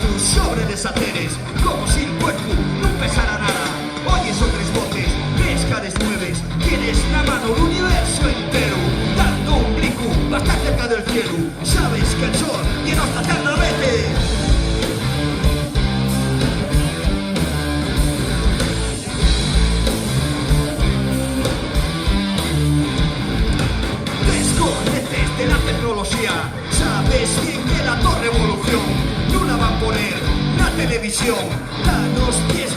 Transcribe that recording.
tus sobre deshaceres, como si el cuerpo no pesara nada. Oyes o tres voces, ves que desmueves, tienes la mano el universo entero, dando un brinco bastante cerca del cielo. Sabes que el sol tiene hasta eternamente. Desconoces de la tecnología, sabes bien que la torre evolución no la van a poner la televisión. Danos pies